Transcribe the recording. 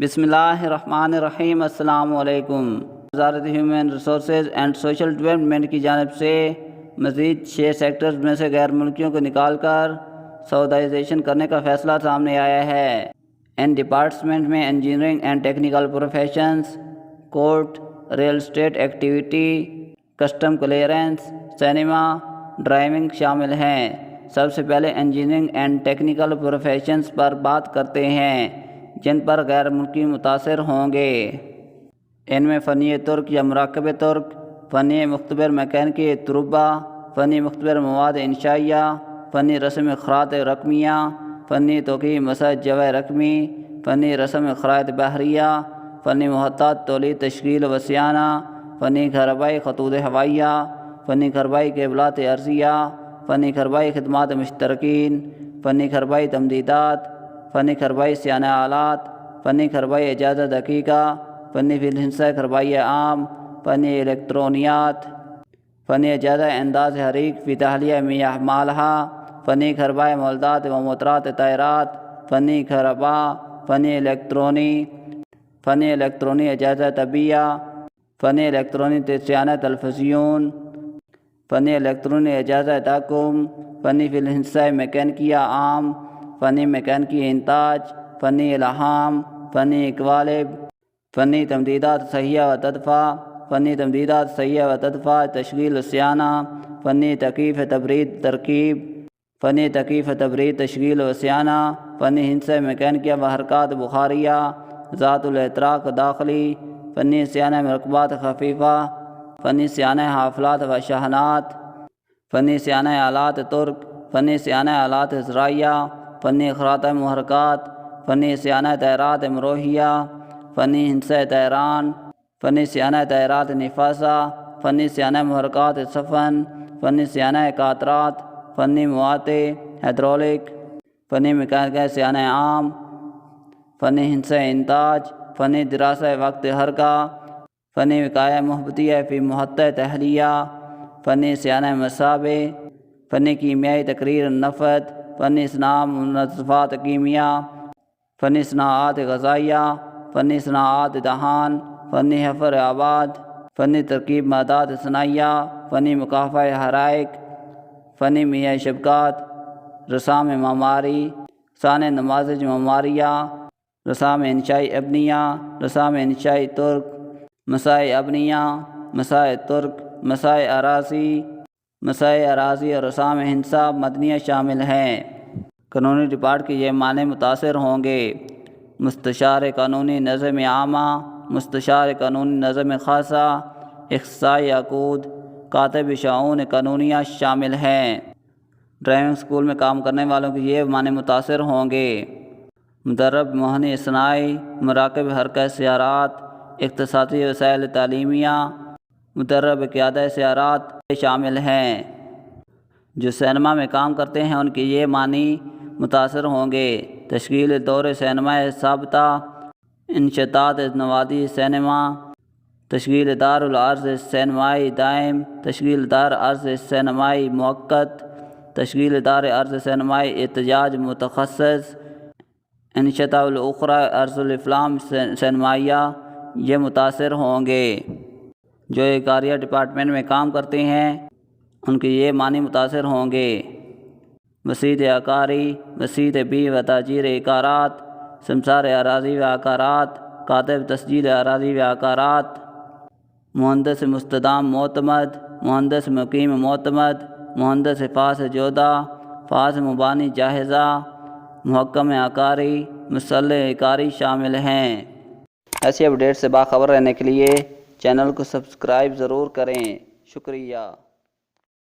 بسم اللہ الرحمن الرحیم۔ السلام علیکم۔ وزارت human resources and social development کی جانب سے مزید 6 سیکٹرز میں سے غیر ملکیوں کو نکال کر سعودائزیشن کرنے کا فیصلہ سامنے آیا ہے۔ ان ڈپارٹمنٹ میں engineering and technical professions, court, real estate activity, custom clearance, cinema, driving شامل ہیں۔ سب سے پہلے انجینئرنگ اینڈ ٹیکنیکل پروفیشنز پر بات کرتے ہیں جن پر غیر ملکی متاثر ہوں گے۔ ان میں فنی ترک یا مراکب ترک، فنی مختبر میکینکی تربہ، فنی مختبر مواد انشائیہ، فنی رسم خرائط رقمیہ، فنی توقیع مساج جوہ رقمی، فنی رسم خرائط بحریہ، فنی محطات تولید تشکیل و صیانہ، فنی کارروائی خطوط ہوائیہ، فنی کارروائی کیبلات ارضیہ، فنی کارروائی خدمات مشترکین، فنی کارروائی تمدیدات، فنی کارروائی صیانہ آلات، فنی کارروائی اجازت دقیقہ، فنی فی الہندسہ کارروائی عام، فنی الیکٹرونیات، فنی اجازہ انداز حریق فی تحلیہ میاہ مالحہ، فنی کارروائی مولدات و موترات طائرات، فنی کارروائی، فنی الیکٹرونی اجازہ طبیہ، فنی الیکٹرونی صیانہ تلفزیون، فنی الیکٹرونی اجازہ تحکم، فنی فی الہندسہ میکینیکیہ عام، فنی میکینیکی انتاج، فنی الہام، فنی قوالب، فنی تمدیدات صحیحہ و تدفع، فنی تمدیدات صحیحہ و تدفع تشغیل صیانہ، فنی تکییف تبرید ترکیب، فنی تکییف تبرید تشغیل و صیانہ، فنی ہندسہ میکینیکیہ و حرکات بخاریہ، ذات الاحتراق داخلی، فنی صیانہ مرکبات خفیفہ، فنی صیانہ حافلات و شاحنات، فنی صیانہ آلات ترک، فنی صیانہ آلات زراعیہ، فنی خرائط محرکات، فنی صیانہ طائرات مروحیہ، فنی ہندسہ طیران، فنی صیانہ طائرات نفاثہ، فنی صیانہ محرکات سفن، فنی صیانہ قاطرات، فنی مواد ہائیڈرولک، فنی میکینیکل صیانہ عام، فنی ہندسہ انتاج، فنی دراسہ وقت حرکہ، فنی وقایہ محبتیہ فی محطہ تحلیہ، فنی صیانہ مصابے، فنی کیمیائی تقریر نفت، فنی صناعہ منظفات کیمیا، فنی صناعات غذائیہ، فنی صناعات دہان، فنی حفر آباد، فنی ترکیب مادات صناعیہ، فنی مکافحہ حرائق، فنی میائی شبکات، رسام معماری، سان نماذج معماریہ، رسام انشائی ابنیہ، رسام انشائی ترک، مسائل ابنیہ، مسائل ترک، مسائل اراضی اور رسام ہندسہ مدنیہ شامل ہیں۔ قانونی ڈپارٹ کے یہ معنی متاثر ہوں گے: مستشار قانونی نظم عامہ، مستشار قانونی نظم خاصہ، اختصاصی عقود، کاتب شؤون قانونیہ شامل ہیں۔ ڈرائیونگ اسکول میں کام کرنے والوں کے یہ معنی متاثر ہوں گے: مدرب مہنی صناعی، مراقب حرکہ سیارات، اختصاصی وسائل تعلیمیہ، مدرب قیادہ سیارات شامل ہیں۔ جو سینما میں کام کرتے ہیں ان کے یہ معنی متاثر ہوں گے: تشکیل دور سینما ثابتہ، انشطات نوادی سینما، تشکیل دار العرض سینمائی دائم، تشکیل دار عرض سینمائی مؤقت، تشکیل دار عرض سینمائی احتجاج متخصص، انشطہ الاخرى عرض الافلام سینمائیہ یہ متاثر ہوں گے۔ جو عقاریہ ڈپارٹمنٹ میں کام کرتے ہیں ان کے یہ معنی متاثر ہوں گے: وسیط عقاری، وسیط بی و تاجیر عقارات، سمسار اراضی و عقارات، کاتب تسجیل اراضی و عقارات، مہندس مستدام معتمد، مہندس مقیم معتمد، مہندس فاس جودہ، فاس مبانی جاہزہ، محکم عقاری، مسلح عقاری شامل ہیں۔ ایسی اپڈیٹ سے باخبر رہنے کے لیے چینل کو سبسکرائب ضرور کریں۔ شکریہ۔